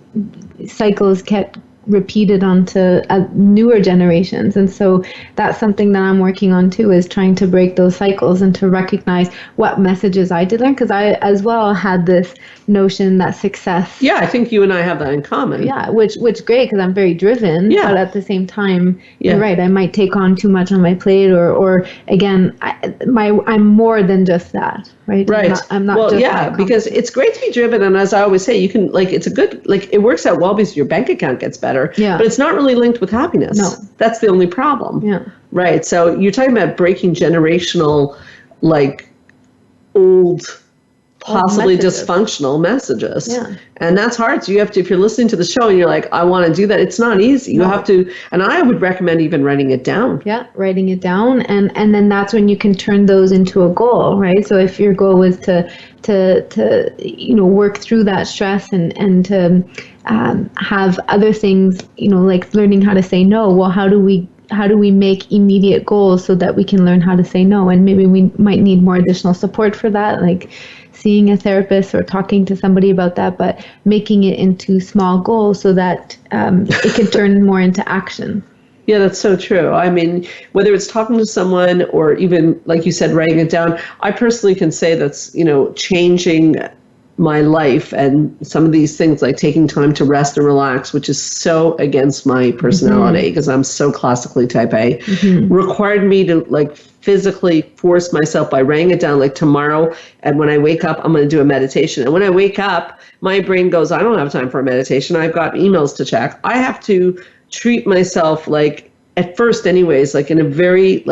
cycles kept repeated onto newer generations. And so that's something that I'm working on too, is trying to break those cycles and to recognize what messages I did learn, because I as well had this notion that success. Yeah, I think you and I have that in common. Yeah, which great, because I'm very driven. Yeah. But at the same time, you're right. I might take on too much on my plate, or again, I'm more than just that. Right. Right. I'm not well, just yeah, because it's great to be driven, and as I always say, you can it's a good it works out well because your bank account gets better. Yeah. But it's not really linked with happiness. No. That's the only problem. Yeah. Right. So you're talking about breaking generational, old, possibly messages. Dysfunctional messages. Yeah. And that's hard. So you have to, if you're listening to the show and you're like, I want to do that, it's not easy. You have to, and I would recommend even writing it down. Yeah, writing it down, and then that's when you can turn those into a goal, right? So if your goal was to work through that stress and to have other things, like learning how to say no. Well, how do we make immediate goals so that we can learn how to say no? And maybe we might need more additional support for that, like seeing a therapist or talking to somebody about that, but making it into small goals so that it can turn more into action. Yeah, that's so true. I mean, whether it's talking to someone or even, like you said, writing it down, I personally can say that's, changing my life, and some of these things like taking time to rest and relax, which is so against my personality because I'm so classically type A, required me to physically force myself by writing it down, like tomorrow. And when I wake up, I'm going to do a meditation. And when I wake up, my brain goes, I don't have time for a meditation. I've got emails to check. I have to treat myself at first anyways, in a very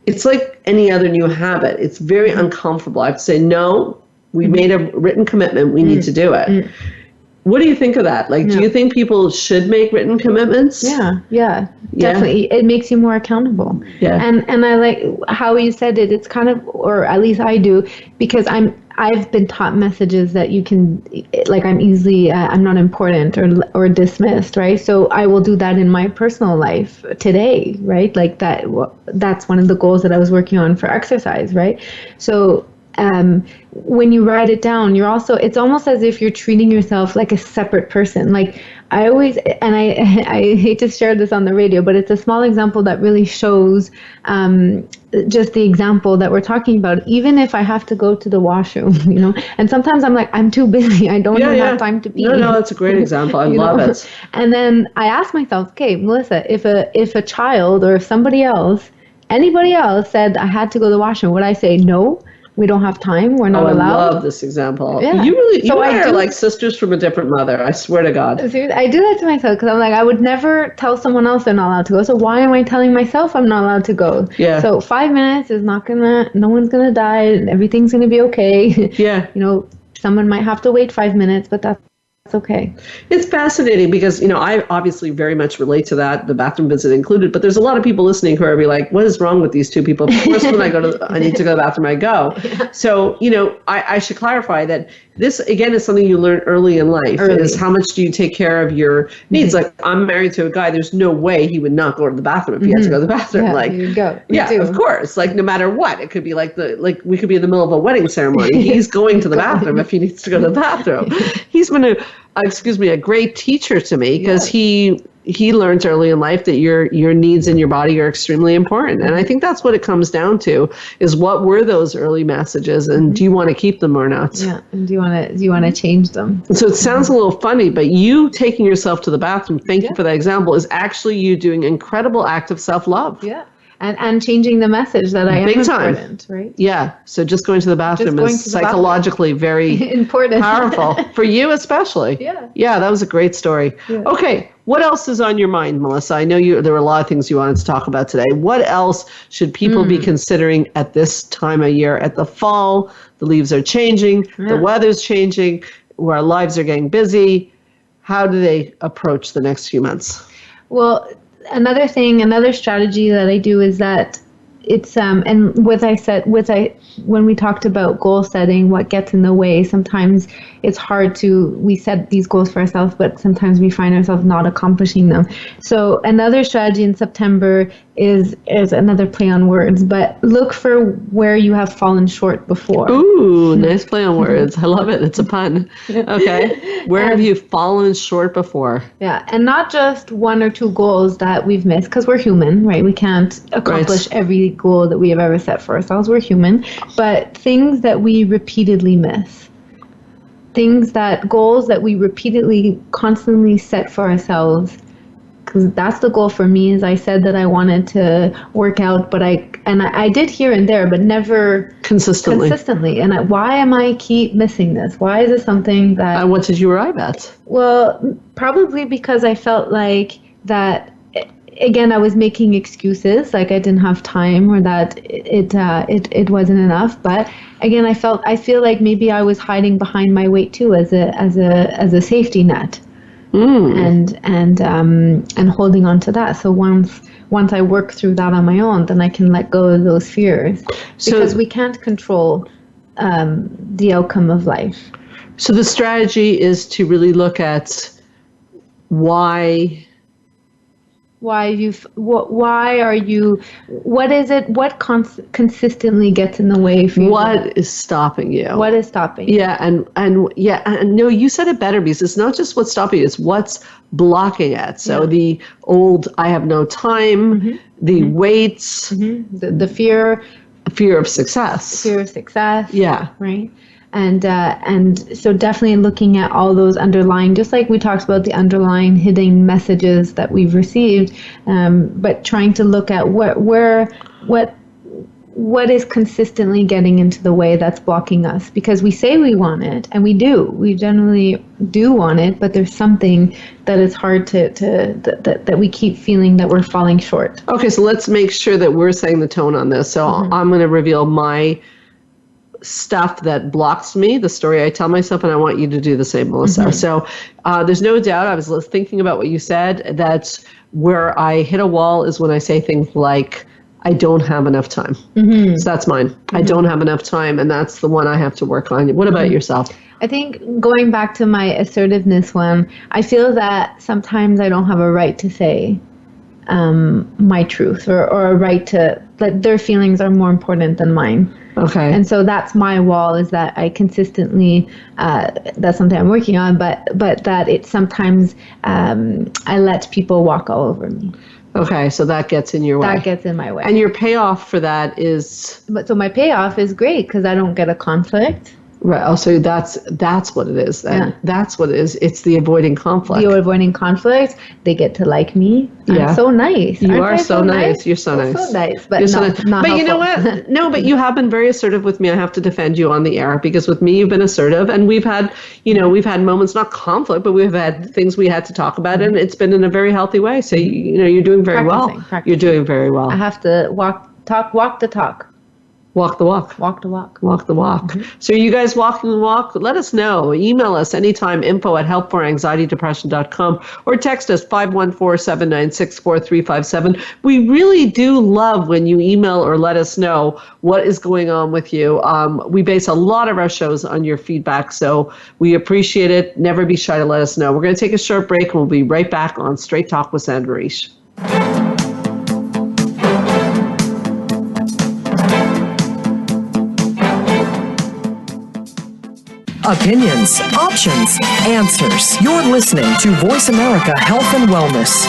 it's like any other new habit. It's very uncomfortable. I have to say, no, we made a written commitment. We need to do it. What do you think of that? Do you think people should make written commitments? Yeah, definitely. It makes you more accountable. Yeah. And I like how you said it. It's kind of, or at least I do, because I've been taught messages that you can, I'm easily, I'm not important or dismissed, right? So I will do that in my personal life today, right? That's one of the goals that I was working on for exercise, right? So when you write it down, it's almost as if you're treating yourself like a separate person. I always, and I hate to share this on the radio, but it's a small example that really shows just the example that we're talking about. Even if I have to go to the washroom, and sometimes I'm I'm too busy. I don't even have time to pee. No, that's a great example. I love it. And then I ask myself, okay, Melissa, if a child or if anybody else said I had to go to the washroom, would I say no? We don't have time. We're not allowed. I love this example. Yeah. You are like sisters from a different mother. I swear to God. I do that to myself because I'm I would never tell someone else they're not allowed to go. So why am I telling myself I'm not allowed to go? Yeah. So 5 minutes is no one's gonna die. Everything's gonna be okay. Yeah. Someone might have to wait 5 minutes, but that's okay. It's fascinating because, I obviously very much relate to that, the bathroom visit included, but there's a lot of people listening who are what is wrong with these two people? Of course, when I need to go to the bathroom, I go. Yeah. So, I should clarify that this, again, is something you learn early in life, is how much do you take care of your needs? I'm married to a guy, there's no way he would not go to the bathroom if he had to go to the bathroom. Yeah, you go. Yeah, of course. no matter what, it could be we could be in the middle of a wedding ceremony. He's going to the bathroom if he needs to go to the bathroom. He's been a great teacher to me because he learns early in life that your needs in your body are extremely important. And I think that's what it comes down to, is what were those early messages, and do you want to keep them or not? Yeah, and do you want to change them? So it sounds a little funny, but you taking yourself to the bathroom, thank you for that example, is actually you doing an incredible act of self-love. Yeah. And changing the message that I am Big time. important, right? Yeah. So just going to the bathroom going is to the bathroom. psychologically very Important. powerful for you, especially. Yeah. Yeah, that was a great story. Yeah. Okay. What else is on your mind, Melissa? I know there were a lot of things you wanted to talk about today. What else should people be considering at this time of year? At the fall, the leaves are changing, the weather's changing, our lives are getting busy. How do they approach the next few months? Well, another strategy that I do is that it's and when we talked about goal setting, what gets in the way, sometimes it's hard we set these goals for ourselves, but sometimes we find ourselves not accomplishing them. So another strategy in September is another play on words, but look for where you have fallen short before. Ooh, nice play on words. I love it. It's a pun. Okay. Where have you fallen short before? Yeah, and not just one or two goals that we've missed, because we're human, right? We can't accomplish every goal that we have ever set for ourselves. We're human. But things that we repeatedly miss. Goals that we repeatedly, constantly set for ourselves. Because that's the goal for me. Is I said that I wanted to work out, but I did here and there, but never consistently. And why am I keep missing this? Why is it something that? What did you arrive at? Well, probably because I felt like that. Again, I was making excuses, like I didn't have time, or that it wasn't enough. But again, I feel like maybe I was hiding behind my weight too, as a safety net. And holding on to that. So once I work through that on my own, then I can let go of those fears, because we can't control the outcome of life. So the strategy is to really look at why are you, what is it, what consistently gets in the way for you? What is stopping you? What is stopping you? Yeah, and no, you said it better, because it's not just what's stopping you, it's what's blocking it. So the old, I have no time, the weights, the fear of success. Fear of success. Yeah. Right. And so definitely looking at all those underlying, just like we talked about the underlying hidden messages that we've received, but trying to look at what is consistently getting into the way that's blocking us. Because we say we want it, and we generally do want it, but there's something that is hard that we keep feeling that we're falling short. Okay, so let's make sure that we're setting the tone on this. So I'm going to reveal my stuff that blocks me, the story I tell myself, and I want you to do the same, Melissa. So there's no doubt, I was thinking about what you said, that's where I hit a wall is when I say things like, I don't have enough time. So that's mine. I don't have enough time, and that's the one I have to work on. What about yourself? I think going back to my assertiveness one, I feel that sometimes I don't have a right to say my truth, or a right to, that their feelings are more important than mine. Okay. And so that's my wall, is that I consistently, that's something I'm working on, but that it sometimes, I let people walk all over me. Okay, so that gets in your way. That gets in my way. And your payoff for that is? But so my payoff is great, because I don't get a conflict. Right. Oh, so that's what it is then. Yeah. That's what it is. It's the avoiding conflict. The avoiding conflict. They get to like me. Yeah. I'm so nice. You are so nice. You're so nice. So nice, but not But you know what? No, but you have been very assertive with me. I have to defend you on the air, because with me you've been assertive, and we've had moments, not conflict, but we've had things we had to talk about, and it's been in a very healthy way. So you're doing very well. You're doing very well. I have to walk the talk. Walk the walk. Walk the walk. Walk the walk. So you guys walking the walk? Let us know. Email us anytime, info@helpforanxietydepression.com, or text us 514-796-4357. We really do love when you email or let us know what is going on with you. We base a lot of our shows on your feedback, so we appreciate it. Never be shy to let us know. We're going to take a short break, and we'll be right back on Straight Talk with Sandra Reish. Opinions, options, answers. You're listening to Voice America Health and Wellness.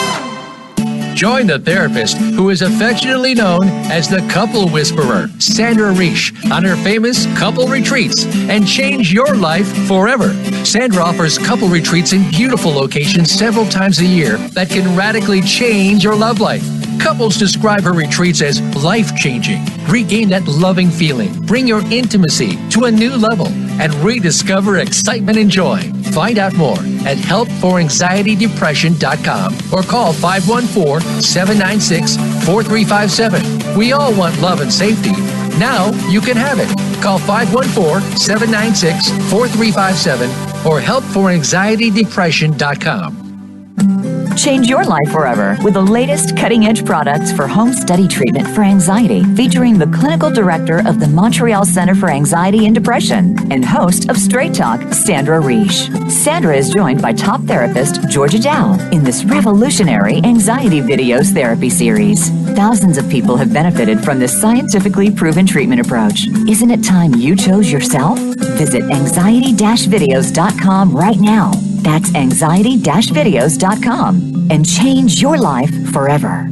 Join the therapist who is affectionately known as the Couple Whisperer, Sandra Reish, on her famous couple retreats, and change your life forever. Sandra offers couple retreats in beautiful locations several times a year that can radically change your love life. Couples describe her retreats as life-changing. Regain that loving feeling, bring your intimacy to a new level, and rediscover excitement and joy. Find out more at helpforanxietydepression.com or call 514-796-4357. We all want love and safety. Now you can have it. Call 514-796-4357 or helpforanxietydepression.com. Change your life forever with the latest cutting-edge products for home study treatment for anxiety, featuring the clinical director of the Montreal Center for Anxiety and Depression and host of Straight Talk, Sandra Reish. Sandra is joined by top therapist Georgia Dow in this revolutionary anxiety videos therapy series. Thousands of people have benefited from this scientifically proven treatment approach. Isn't it time you chose yourself? Visit anxiety-videos.com right now. That's anxiety-videos.com and change your life forever.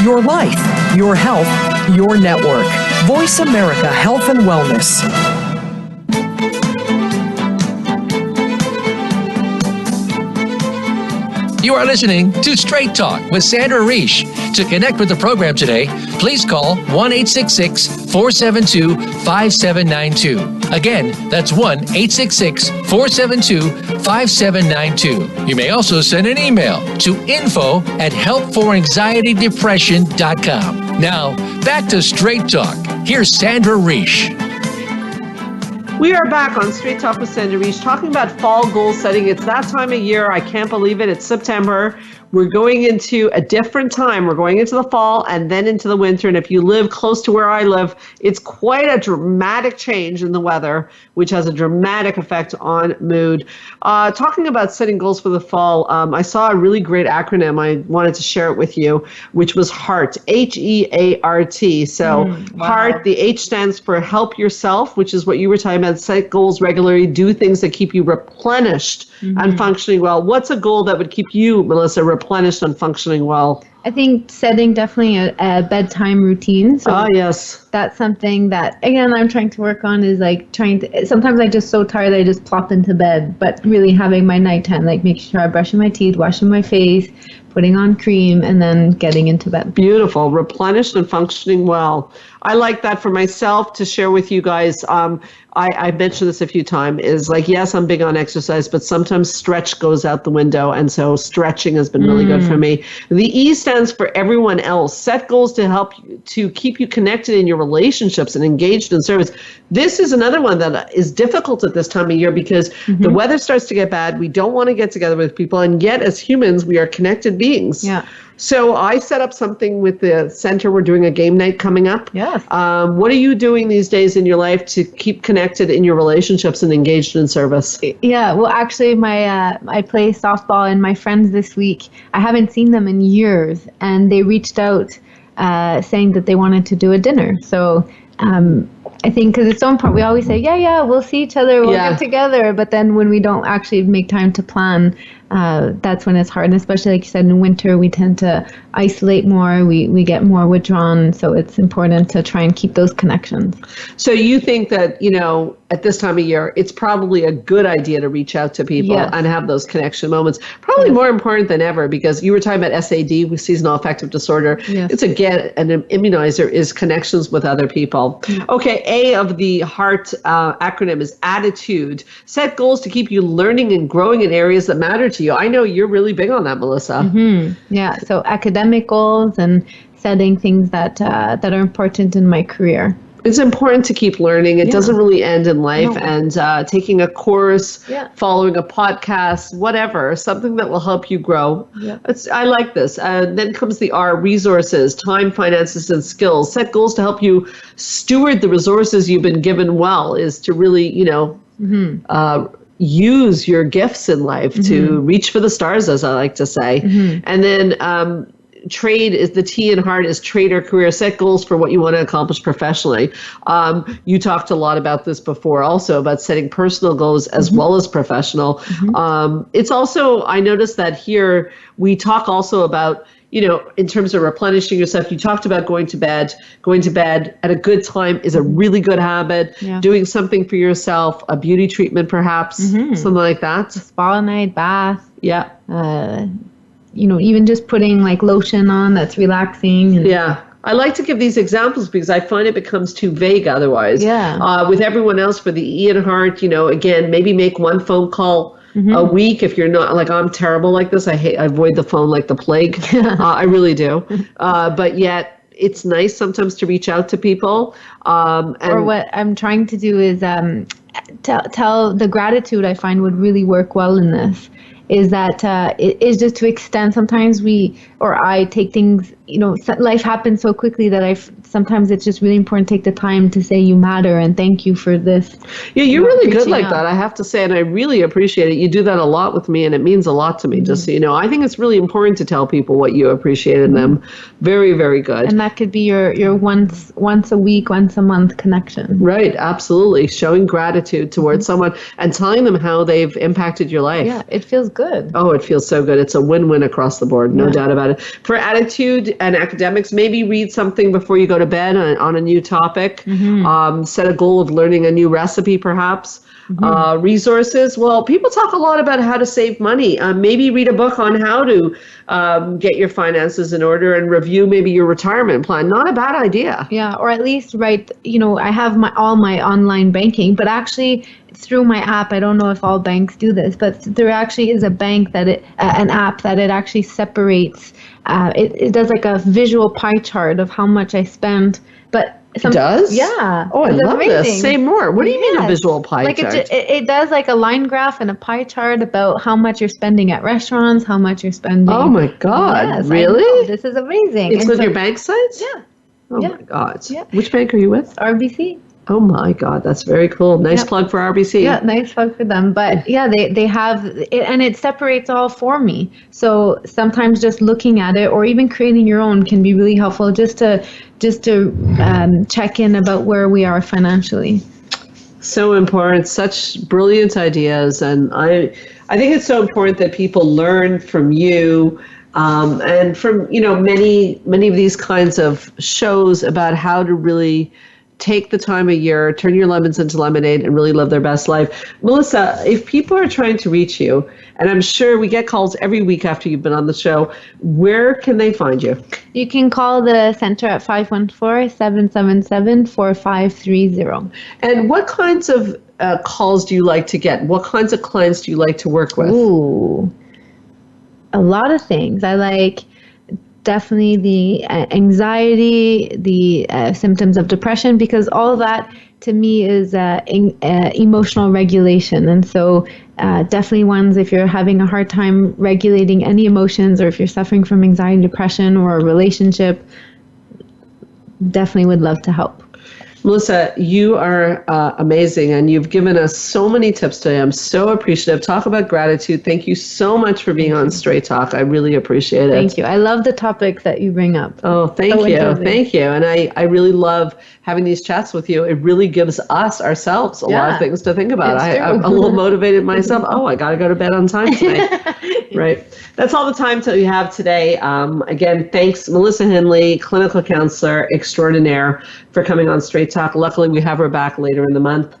Your life, your health, your network. Voice America Health and Wellness. You are listening to Straight Talk with Sandra Reish. To connect with the program today, please call 1-866-472-5792. Again, that's 1-866-472-5792. You may also send an email to info@helpforanxietydepression.com. Now, back to Straight Talk. Here's Sandra Reish. We are back on Straight Talk with Sandra Reish, talking about fall goal setting. It's that time of year. I can't believe it. It's September. We're going into a different time. We're going into the fall and then into the winter. And if you live close to where I live, it's quite a dramatic change in the weather, which has a dramatic effect on mood. Talking about setting goals for the fall, I saw a really great acronym. I wanted to share it with you, which was HEART, H-E-A-R-T. So HEART, the H stands for help yourself, which is what you were talking about. Set goals regularly, do things that keep you replenished and functioning well. What's a goal that would keep you, Melissa, replenished and functioning well? I think setting definitely a bedtime routine. So yes. That's something that, again, I'm trying to work on, is like sometimes I'm just so tired that I just plop into bed, but really having my nighttime, like making sure I'm brushing my teeth, washing my face, putting on cream, and then getting into bed. Beautiful. Replenished and functioning well. I like that for myself to share with you guys. I mentioned this a few times, is like, yes, I'm big on exercise, but sometimes stretch goes out the window. And so stretching has been really good for me. The E stands for everyone else. Set goals to help you, to keep you connected in your relationships and engaged in service. This is another one that is difficult at this time of year because the weather starts to get bad. We don't want to get together with people. And yet as humans, we are connected beings. Yeah. So I set up something with the center. We're doing a game night coming up. Yes. What are you doing these days in your life to keep connected in your relationships and engaged in service? Yeah, well, actually, I play softball, and my friends this week, I haven't seen them in years, and they reached out saying that they wanted to do a dinner. So I think because it's so important, we always say, yeah, we'll see each other, we'll get together. But then when we don't actually make time to plan, that's when it's hard. And especially, like you said, in winter, we tend to isolate more, we get more withdrawn. So it's important to try and keep those connections. So you think that, at this time of year, it's probably a good idea to reach out to people and have those connection moments. Probably more important than ever, because you were talking about SAD, with seasonal affective disorder. Yes. It's again, an immunizer is connections with other people. Okay, A of the HEART acronym is attitude. Set goals to keep you learning and growing in areas that matter to you. I know you're really big on that, Melissa. Yeah, so academic goals and setting things that are important in my career. It's important to keep learning. It doesn't really end in life. And taking a course, following a podcast, whatever, something that will help you grow. I like this. Then comes the R, resources, time, finances, and skills. Set goals to help you steward the resources you've been given well, is to really, use your gifts in life to reach for the stars, as I like to say. And then trade is the T in HEART is trade or career. Set goals for what you want to accomplish professionally. You talked a lot about this before also, about setting personal goals as well as professional. It's also, I noticed that here we talk also about, in terms of replenishing yourself, you talked about going to bed at a good time is a really good habit. Doing something for yourself, a beauty treatment perhaps, something like that. Spa night, bath. even just putting like lotion on that's relaxing. And yeah. I like to give these examples because I find it becomes too vague otherwise. Yeah. With everyone else, for the Ian Hart, again, maybe make one phone call a week if you're not, like, I'm terrible like this. I avoid the phone like the plague. I really do. But yet it's nice sometimes to reach out to people. Or what I'm trying to do is tell the gratitude I find would really work well in this. Is that it is just to extend. Sometimes I take things, life happens so quickly that sometimes it's just really important to take the time to say you matter and thank you for this. Yeah, you're really good like that, I have to say, and I really appreciate it. You do that a lot with me, and it means a lot to me, just so you know. I think it's really important to tell people what you appreciate in them. Very, very good. And that could be your once a week, once a month connection. Right, absolutely. Showing gratitude towards someone and telling them how they've impacted your life. Yeah, it feels good. Oh, it feels so good. It's a win-win across the board, no doubt about it. For attitude and academics, maybe read something before you go to bed on a new topic. Set a goal of learning a new recipe, perhaps. Resources. Well, people talk a lot about how to save money. Maybe read a book on how to get your finances in order and review maybe your retirement plan. Not a bad idea. Yeah, or at least write, I have all my online banking, but actually through my app, I don't know if all banks do this, but there actually is a bank an app that it actually separates. It does like a visual pie chart of how much I spend, but it does? Yeah. Oh, I love this. Say more. What do you mean a visual pie chart? It does like a line graph and a pie chart about how much you're spending at restaurants, how much you're spending. Oh my God. Yes, really? This is amazing. It's with your bank sites? Yeah. Oh my God. Yeah. Which bank are you with? RBC. Oh my God, that's very cool. Nice plug for RBC. Yeah, nice plug for them. But yeah, they have it, and it separates all for me. So sometimes just looking at it or even creating your own can be really helpful just to check in about where we are financially. So important, such brilliant ideas. And I think it's so important that people learn from you and from, many of these kinds of shows about how to really take the time of year, turn your lemons into lemonade, and really live their best life. Melissa, if people are trying to reach you, and I'm sure we get calls every week after you've been on the show, where can they find you? You can call the center at 514-777-4530. And what kinds of calls do you like to get? What kinds of clients do you like to work with? Ooh, a lot of things. I like definitely the anxiety, the symptoms of depression, because all of that to me is emotional regulation. And so definitely ones, if you're having a hard time regulating any emotions, or if you're suffering from anxiety, depression, or a relationship, definitely would love to help. Melissa, you are amazing, and you've given us so many tips today. I'm so appreciative. Talk about gratitude. Thank you so much for being on Straight Talk. I really appreciate it. Thank you. I love the topics that you bring up. Oh, thank you. Thank you. And I really love having these chats with you. It really gives us, ourselves, a lot of things to think about. I'm a little motivated myself. Oh, I got to go to bed on time tonight. Right. That's all the time that we have today. Again, thanks, Melissa Henley, clinical counselor extraordinaire, for coming on Straight Talk. Luckily, we have her back later in the month.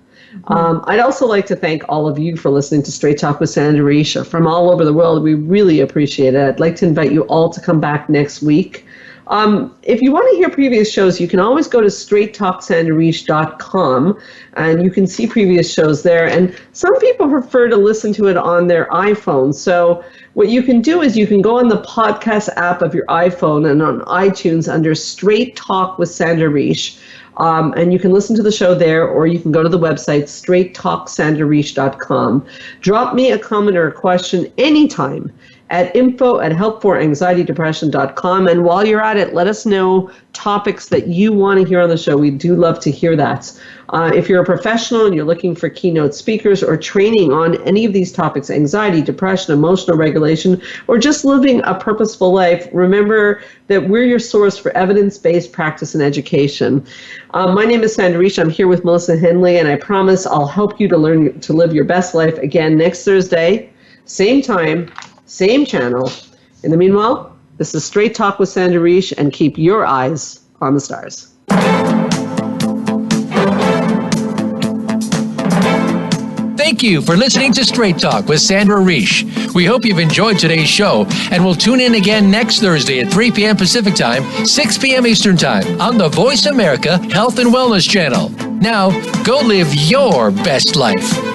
I'd also like to thank all of you for listening to Straight Talk with Sandra Reish from all over the world. We really appreciate it. I'd like to invite you all to come back next week. If you want to hear previous shows, you can always go to straighttalksandrareish.com, and you can see previous shows there. And some people prefer to listen to it on their iPhone. So what you can do is you can go on the podcast app of your iPhone and on iTunes under Straight Talk with Sandra Reish. And you can listen to the show there, or you can go to the website, straighttalksandrareish.com. Drop me a comment or a question anytime at info@helpforanxietydepression.com. And while you're at it, let us know topics that you want to hear on the show. We do love to hear that. If you're a professional and you're looking for keynote speakers or training on any of these topics, anxiety, depression, emotional regulation, or just living a purposeful life, remember that we're your source for evidence-based practice and education. My name is Sandra Reish. I'm here with Melissa Henley, and I promise I'll help you to learn to live your best life again next Thursday, same time, same channel. In the meanwhile, this is Straight Talk with Sandra Reish, and keep your eyes on the stars. Thank you for listening to Straight Talk with Sandra Reish. We hope you've enjoyed today's show, and we'll tune in again next Thursday at 3 p.m. Pacific Time, 6 p.m. Eastern Time on the Voice America Health and Wellness Channel. Now, go live your best life.